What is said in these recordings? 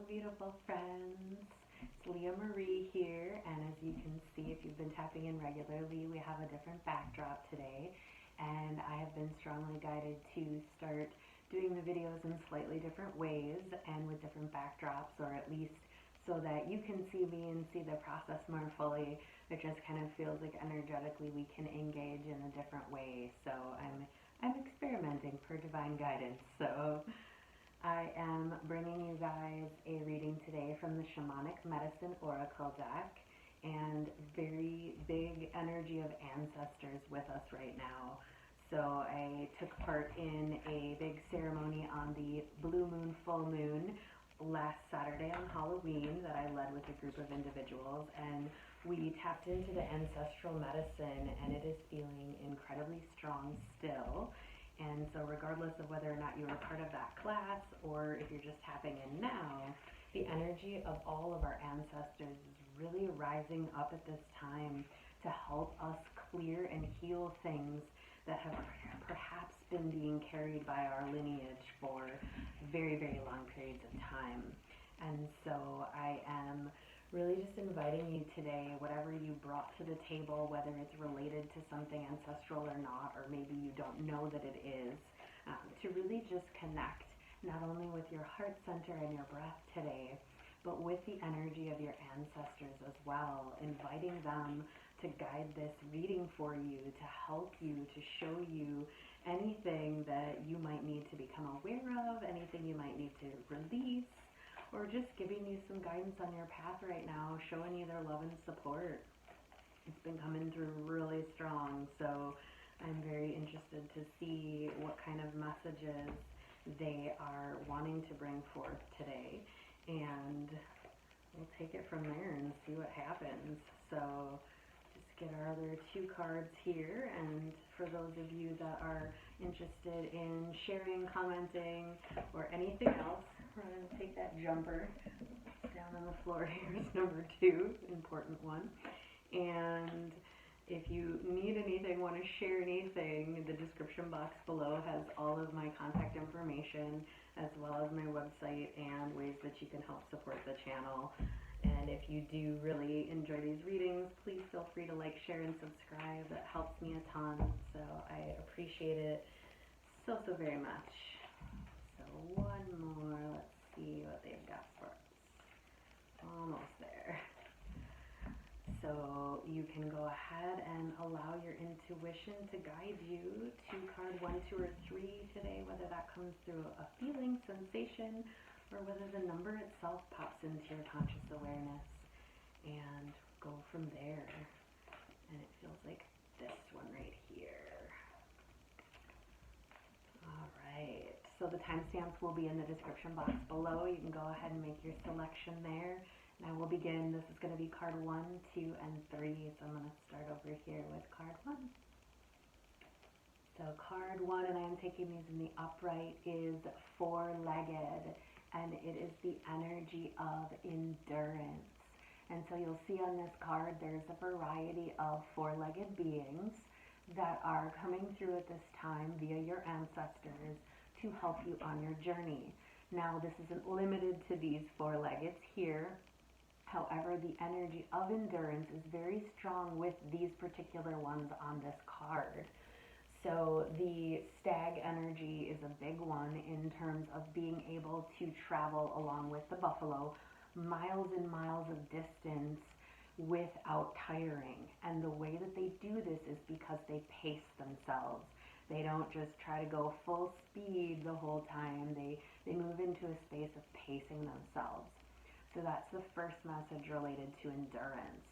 beautiful friends. It's Leah Marie here, and as you can see, if you've been tapping in regularly, we have a different backdrop today, and I have been strongly guided to start doing the videos in slightly different ways and with different backdrops, or at least so that you can see me and see the process more fully. It just kind of feels like energetically we can engage in a different way. So I'm experimenting for divine guidance. So I am bringing you guys a reading today from the Shamanic Medicine Oracle deck, and very big energy of ancestors with us right now. So I took part in a big ceremony on the blue moon, full moon last Saturday on Halloween that I led with a group of individuals, and we tapped into the ancestral medicine, and it is feeling incredibly strong still. And so regardless of whether or not you were part of that class or if you're just tapping in now, the energy of all of our ancestors is really rising up at this time to help us clear and heal things that have perhaps been being carried by our lineage for very, very long periods of time. And so I am really just inviting you today, whatever you brought to the table, whether it's related to something ancestral or not, or maybe you don't know that it is, to really just connect not only with your heart center and your breath today, but with the energy of your ancestors as well, inviting them to guide this reading for you, to help you, to show you anything that you might need to become aware of, anything you might need to release, or just giving you some guidance on your path right now, showing you their love and support. It's been coming through really strong, so I'm very interested to see what kind of messages they are wanting to bring forth today, and we'll take it from there and see what happens. So just get our other two cards here, and for those of you that are interested in sharing, commenting, or anything else, we're going to take that jumper down on the floor. Here's number 2, important one. And if you need anything, want to share anything, the description box below has all of my contact information, as well as my website and ways that you can help support the channel. And if you do really enjoy these readings, please feel free to like, share, and subscribe. That helps me a ton, so I appreciate it so very much. So one more, let's see what they've got for us. Almost there. So you can go ahead and allow your intuition to guide you to card 1, 2, or 3 today, whether that comes through a feeling, sensation, or whether the number itself pops into your conscious awareness, and go from there. And it feels like this one right here. Alright, so the timestamps will be in the description box below. You can go ahead and make your selection there. And I will begin. This is going to be card 1, 2, and 3. So I'm going to start over here with card 1. So card 1, and I am taking these in the upright, is 4-legged. And it is the energy of endurance. And so you'll see on this card there's a variety of 4-legged beings that are coming through at this time via your ancestors to help you on your journey. Now, this isn't limited to these 4-leggeds here. However, the energy of endurance is very strong with these particular ones on this card. So the stag energy is a big one in terms of being able to travel along with the buffalo miles and miles of distance without tiring. And the way that they do this is because they pace themselves. They don't just try to go full speed the whole time. They move into a space of pacing themselves. So that's the first message related to endurance.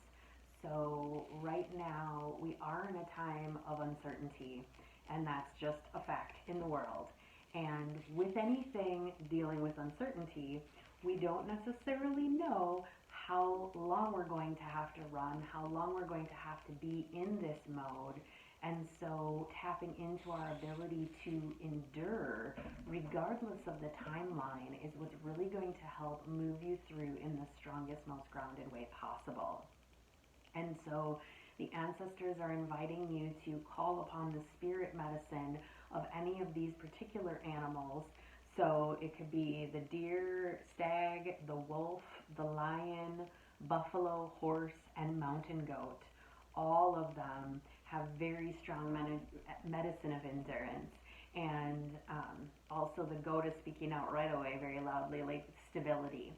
So right now we are in a time of uncertainty, and that's just a fact in the world. And with anything dealing with uncertainty, we don't necessarily know how long we're going to have to run, how long we're going to have to be in this mode. And so tapping into our ability to endure, regardless of the timeline, is what's really going to help move you through in the strongest, most grounded way possible. And so the ancestors are inviting you to call upon the spirit medicine of any of these particular animals So it could be the deer, stag, the wolf, the lion, buffalo, horse, and mountain goat. All of them have very strong medicine of endurance. And also the goat is speaking out right away very loudly, like stability.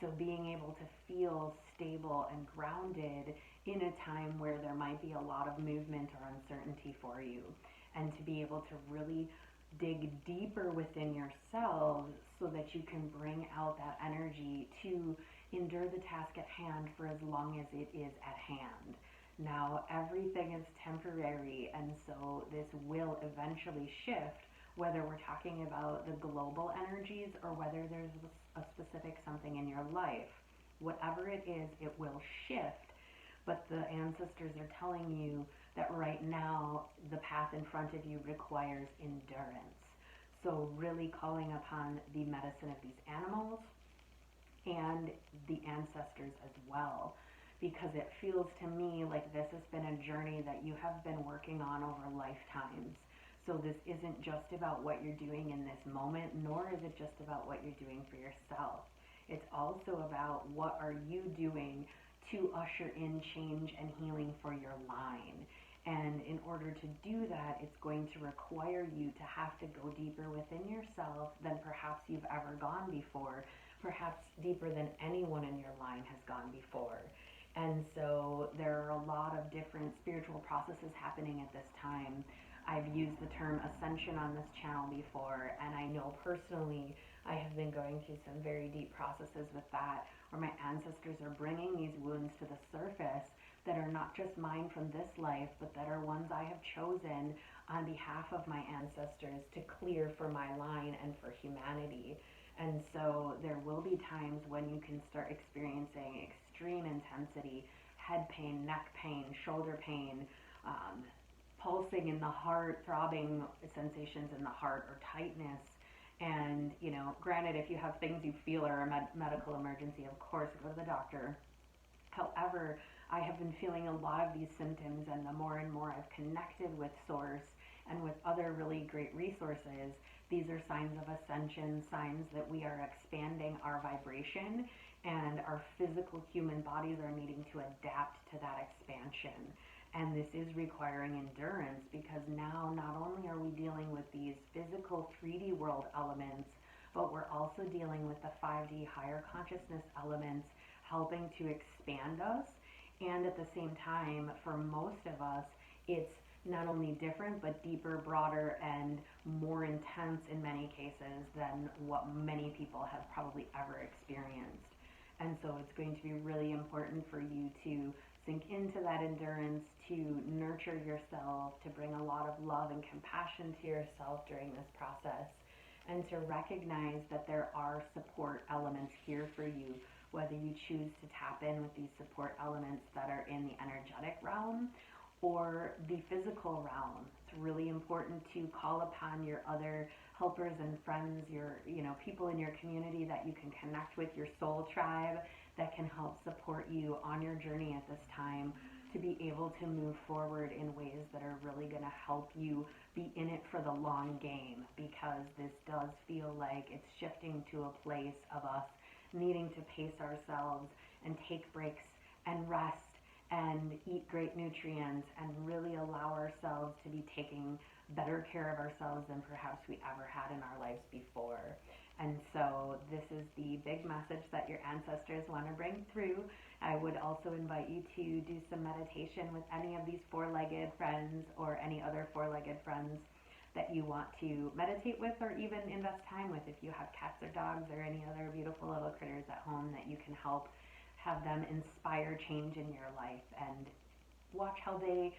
So being able to feel stable and grounded in a time where there might be a lot of movement or uncertainty for you, and to be able to really dig deeper within yourselves so that you can bring out that energy to endure the task at hand for as long as it is at hand. Now, everything is temporary, and so this will eventually shift, whether we're talking about the global energies or whether there's a specific something in your life. Whatever it is, it will shift, but the ancestors are telling you that right now the path in front of you requires endurance. So really calling upon the medicine of these animals and the ancestors as well, because it feels to me like this has been a journey that you have been working on over lifetimes. So this isn't just about what you're doing in this moment, nor is it just about what you're doing for yourself. It's also about what are you doing to usher in change and healing for your line. And in order to do that, it's going to require you to have to go deeper within yourself than perhaps you've ever gone before, perhaps deeper than anyone in your line has gone before. And so there are a lot of different spiritual processes happening at this time. I've used the term ascension on this channel before, and I know personally I have been going through some very deep processes with that, where my ancestors are bringing these wounds to the surface that are not just mine from this life, but that are ones I have chosen on behalf of my ancestors to clear for my line and for humanity. And so there will be times when you can start experiencing extreme intensity, head pain, neck pain, shoulder pain, pulsing in the heart, throbbing sensations in the heart, or tightness. And, granted, if you have things you feel are a medical emergency, of course, go to the doctor. However, I have been feeling a lot of these symptoms, and the more and more I've connected with Source and with other really great resources, these are signs of ascension, signs that we are expanding our vibration, and our physical human bodies are needing to adapt to that expansion. And this is requiring endurance, because now not only are we dealing with these physical 3D world elements, but we're also dealing with the 5D higher consciousness elements helping to expand us. And at the same time, for most of us, it's not only different, but deeper, broader, and more intense in many cases than what many people have probably ever experienced. And so it's going to be really important for you to sink into that endurance, to nurture yourself, to bring a lot of love and compassion to yourself during this process, and to recognize that there are support elements here for you, whether you choose to tap in with these support elements that are in the energetic realm or the physical realm. It's really important to call upon your other helpers and friends, your people in your community that you can connect with, your soul tribe that can help support you on your journey at this time, to be able to move forward in ways that are really going to help you be in it for the long game, because this does feel like it's shifting to a place of us needing to pace ourselves and take breaks and rest and eat great nutrients and really allow ourselves to be taking better care of ourselves than perhaps we ever had in our lives before. And so this is the big message that your ancestors want to bring through. I would also invite you to do some meditation with any of these four-legged friends or any other four-legged friends that you want to meditate with, or even invest time with if you have cats or dogs or any other beautiful little critters at home that you can help have them inspire change in your life, and watch how they,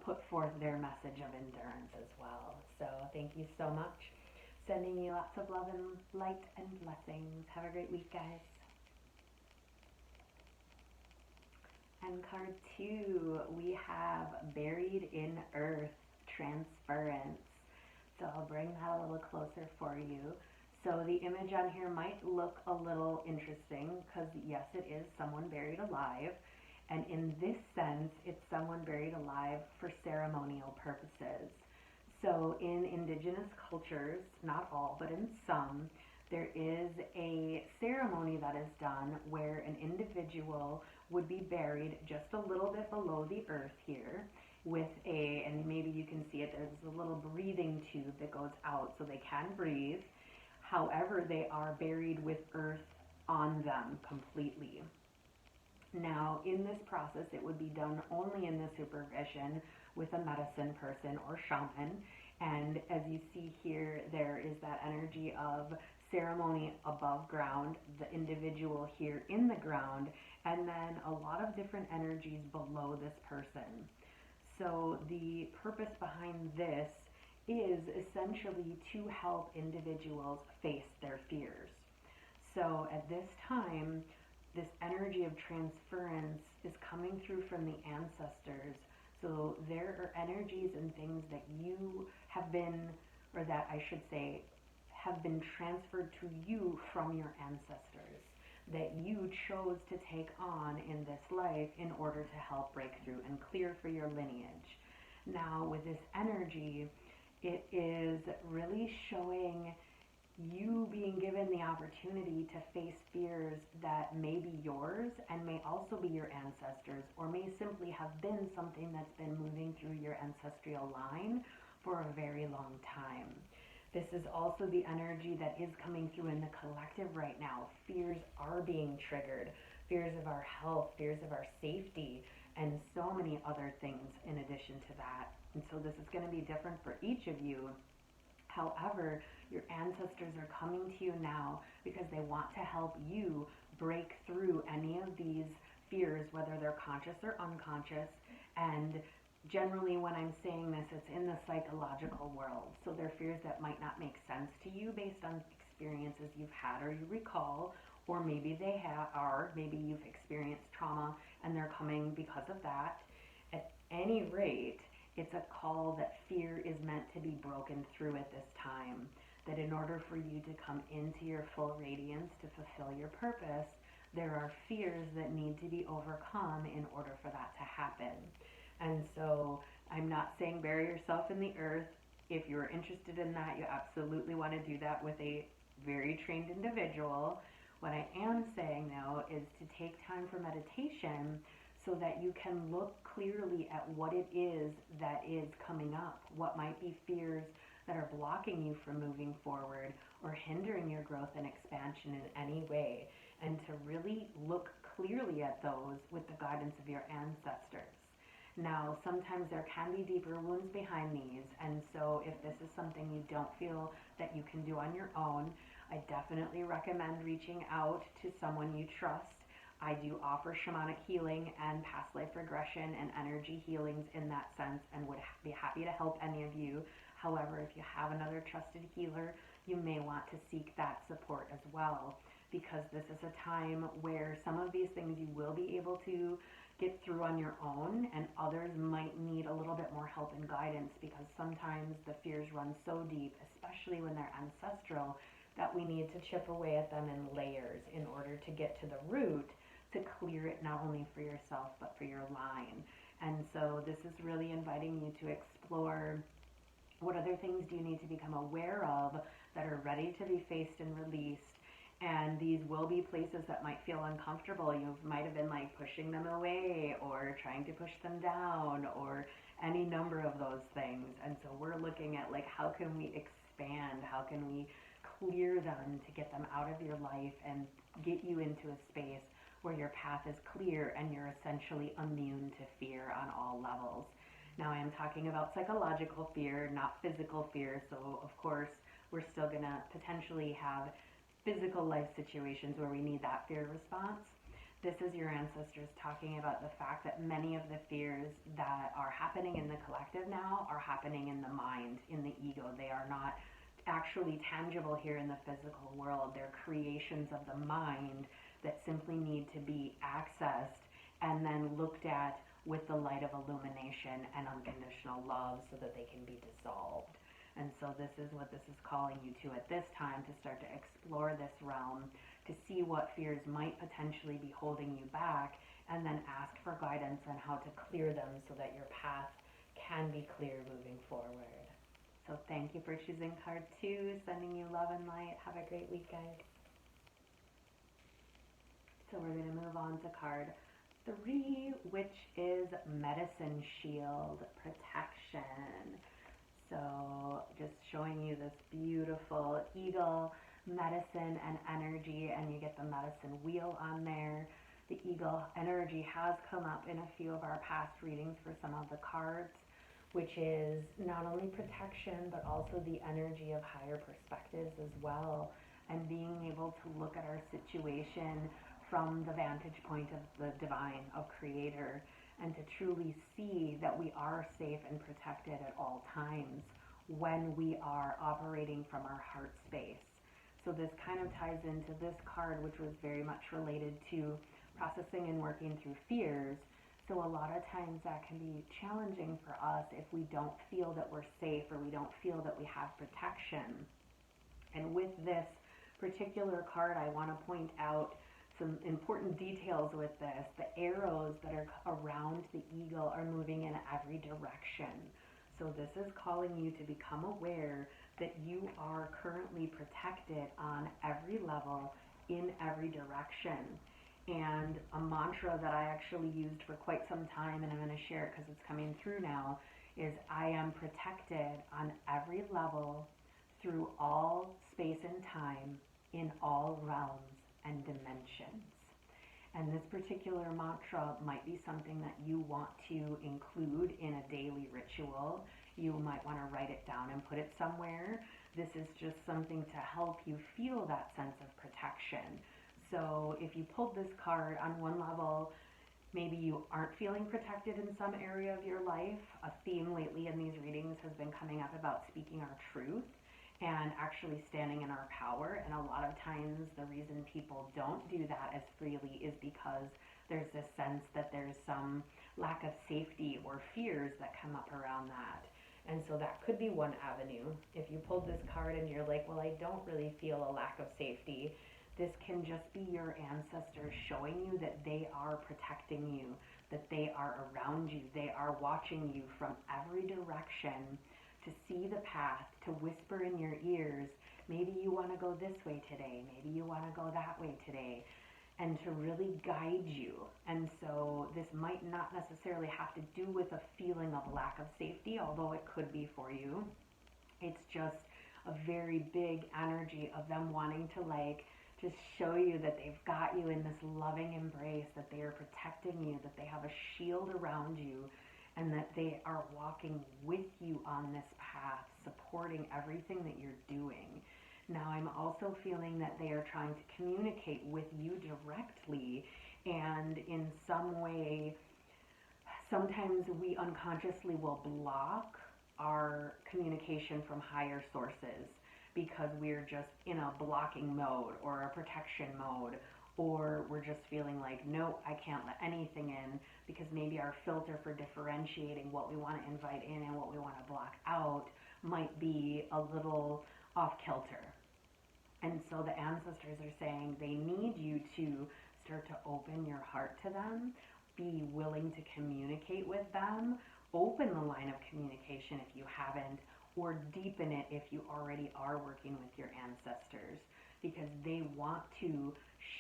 put forth their message of endurance as well. So thank you so much. Sending you lots of love and light and blessings. Have a great week, guys. And card 2, we have Buried in Earth, Transference. So I'll bring that a little closer for you. So the image on here might look a little interesting, because yes, it is someone buried alive. And in this sense, it's someone buried alive for ceremonial purposes. So in indigenous cultures, not all, but in some, there is a ceremony that is done where an individual would be buried just a little bit below the earth here with and maybe you can see it, there's a little breathing tube that goes out so they can breathe. However, they are buried with earth on them completely. Now, in this process, it would be done only in the supervision with a medicine person or shaman. And as you see here, there is that energy of ceremony above ground, the individual here in the ground, and then a lot of different energies below this person. So the purpose behind this is essentially to help individuals face their fears. So at this time, this energy of transference is coming through from the ancestors. So there are energies and things that you have been, or that I should say, have been transferred to you from your ancestors that you chose to take on in this life in order to help break through and clear for your lineage. Now, with this energy, it is really showing you being given the opportunity to face fears that may be yours and may also be your ancestors, or may simply have been something that's been moving through your ancestral line for a very long time. This is also the energy that is coming through in the collective right now. Fears are being triggered. Fears of our health, fears of our safety, and so many other things in addition to that. And so this is going to be different for each of you. However, your ancestors are coming to you now because they want to help you break through any of these fears, whether they're conscious or unconscious. And generally, when I'm saying this, it's in the psychological world. So they're fears that might not make sense to you based on experiences you've had or you recall, or maybe they are, maybe you've experienced trauma and they're coming because of that. At any rate, it's a call that fear is meant to be broken through at this time. That in order for you to come into your full radiance to fulfill your purpose, there are fears that need to be overcome in order for that to happen. And so I'm not saying bury yourself in the earth. If you're interested in that, you absolutely want to do that with a very trained individual. What I am saying, though, is to take time for meditation so that you can look clearly at what it is that is coming up. What might be fears that are blocking you from moving forward or hindering your growth and expansion in any way, and to really look clearly at those with the guidance of your ancestors. Now, sometimes there can be deeper wounds behind these, and so if this is something you don't feel that you can do on your own, I definitely recommend reaching out to someone you trust. I do offer shamanic healing and past life regression and energy healings in that sense, and would be happy to help any of you. However, if you have another trusted healer, you may want to seek that support as well, because this is a time where some of these things you will be able to get through on your own, and others might need a little bit more help and guidance, because sometimes the fears run so deep, especially when they're ancestral, that we need to chip away at them in layers in order to get to the root, to clear it not only for yourself but for your line. And so this is really inviting you to explore what other things do you need to become aware of that are ready to be faced and released. And these will be places that might feel uncomfortable. You might have been like pushing them away or trying to push them down or any number of those things. And so we're looking at like, how can we expand? How can we clear them to get them out of your life and get you into a space where your path is clear and you're essentially immune to fear on all levels. Now, I am talking about psychological fear, not physical fear. So of course, we're still gonna potentially have physical life situations where we need that fear response. This is your ancestors talking about the fact that many of the fears that are happening in the collective now are happening in the mind, in the ego. They are not actually tangible here in the physical world. They're creations of the mind that simply need to be accessed and then looked at with the light of illumination and unconditional love so that they can be dissolved. And so this is what this is calling you to at this time, to start to explore this realm, to see what fears might potentially be holding you back, and then ask for guidance on how to clear them so that your path can be clear moving forward. So thank you for choosing card 2, sending you love and light. Have a great week, guys. So we're going to move on to card 3, which is Medicine Shield, Protection. So just showing you this beautiful eagle medicine and energy, and you get the medicine wheel on there. The eagle energy has come up in a few of our past readings for some of the cards, which is not only protection, but also the energy of higher perspectives as well, and being able to look at our situation from the vantage point of the divine, of creator, and to truly see that we are safe and protected at all times when we are operating from our heart space. So this kind of ties into this card, which was very much related to processing and working through fears. So a lot of times that can be challenging for us if we don't feel that we're safe or we don't feel that we have protection. And with this particular card, I want to point out some important details with this. The arrows that are around the eagle are moving in every direction. So this is calling you to become aware that you are currently protected on every level, in every direction. And a mantra that I actually used for quite some time, and I'm going to share it because it's coming through now, is I am protected on every level, through all space and time, in all realms and dimensions. And this particular mantra might be something that you want to include in a daily ritual. You might want to write it down and put it somewhere. This is just something to help you feel that sense of protection. So if you pulled this card on one level, maybe you aren't feeling protected in some area of your life. A theme lately in these readings has been coming up about speaking our truth and actually standing in our power. And a lot of times the reason people don't do that as freely is because there's this sense that there's some lack of safety or fears that come up around that. And so that could be one avenue. If you pulled this card and you're like, well, I don't really feel a lack of safety, this can just be your ancestors showing you that they are protecting you, that they are around you, they are watching you from every direction to see the path, to whisper in your ears, maybe you want to go this way today, maybe you want to go that way today, and to really guide you. And so this might not necessarily have to do with a feeling of lack of safety, although it could be for you. It's just a very big energy of them wanting to just show you that they've got you in this loving embrace, that they are protecting you, that they have a shield around you, and that they are walking with you on this path, supporting everything that you're doing. Now, I'm also feeling that they are trying to communicate with you directly, and in some way, sometimes we unconsciously will block our communication from higher sources because we're just in a blocking mode or a protection mode, or we're just feeling like, no, I can't let anything in, because maybe our filter for differentiating what we want to invite in and what we want to block out might be a little off kilter. And so the ancestors are saying they need you to start to open your heart to them, be willing to communicate with them, open the line of communication if you haven't, or deepen it if you already are working with your ancestors, because they want to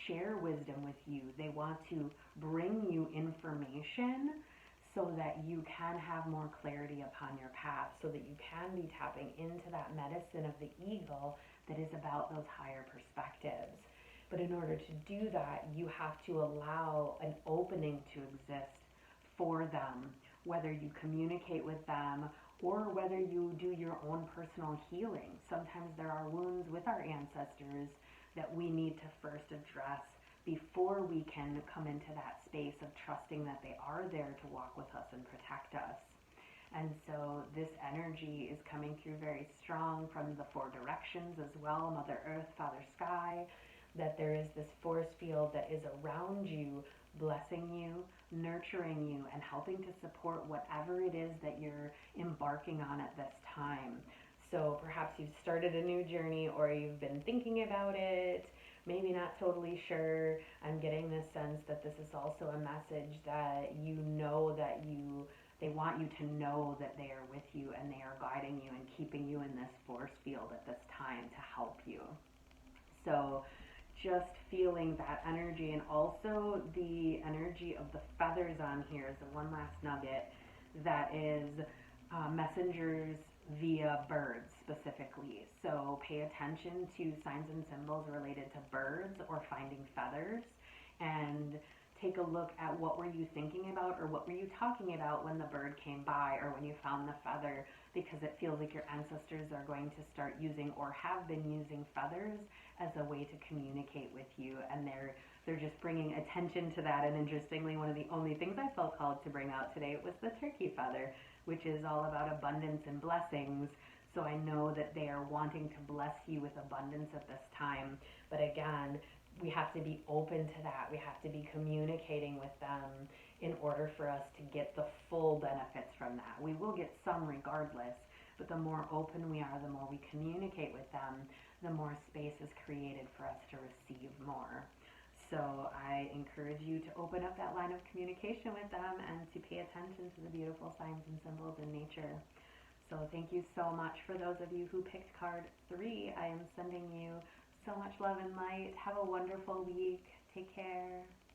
share wisdom with you. They want to bring you information so that you can have more clarity upon your path, so that you can be tapping into that medicine of the eagle that is about those higher perspectives. But in order to do that, you have to allow an opening to exist for them, whether you communicate with them or whether you do your own personal healing. Sometimes there are wounds with our ancestors that we need to first address before we can come into that space of trusting that they are there to walk with us and protect us. And so this energy is coming through very strong from the 4 directions as well, Mother Earth, Father Sky, that there is this force field that is around you, blessing you, nurturing you, and helping to support whatever it is that you're embarking on at this time. So perhaps you've started a new journey, or you've been thinking about it, maybe not totally sure. I'm getting this sense that this is also a message that you know that you They want you to know that they are with you and they are guiding you and keeping you in this force field at this time to help you. So just feeling that energy, and also the energy of the feathers on here is the one last nugget that is messengers via birds specifically. So pay attention to signs and symbols related to birds or finding feathers, and take a look at what were you thinking about or what were you talking about when the bird came by or when you found the feather, because it feels like your ancestors are going to start using or have been using feathers as a way to communicate with you, and they're just bringing attention to that. And interestingly, one of the only things I felt called to bring out today was the turkey feather, which is all about abundance and blessings. So I know that they are wanting to bless you with abundance at this time. But again, we have to be open to that. We have to be communicating with them in order for us to get the full benefits from that. We will get some regardless, but the more open we are, the more we communicate with them, the more space is created for us to receive more. So I encourage you to open up that line of communication with them and to pay attention to the beautiful signs and symbols in nature. So thank you so much for those of you who picked card 3. I am sending you so much love and light. Have a wonderful week. Take care.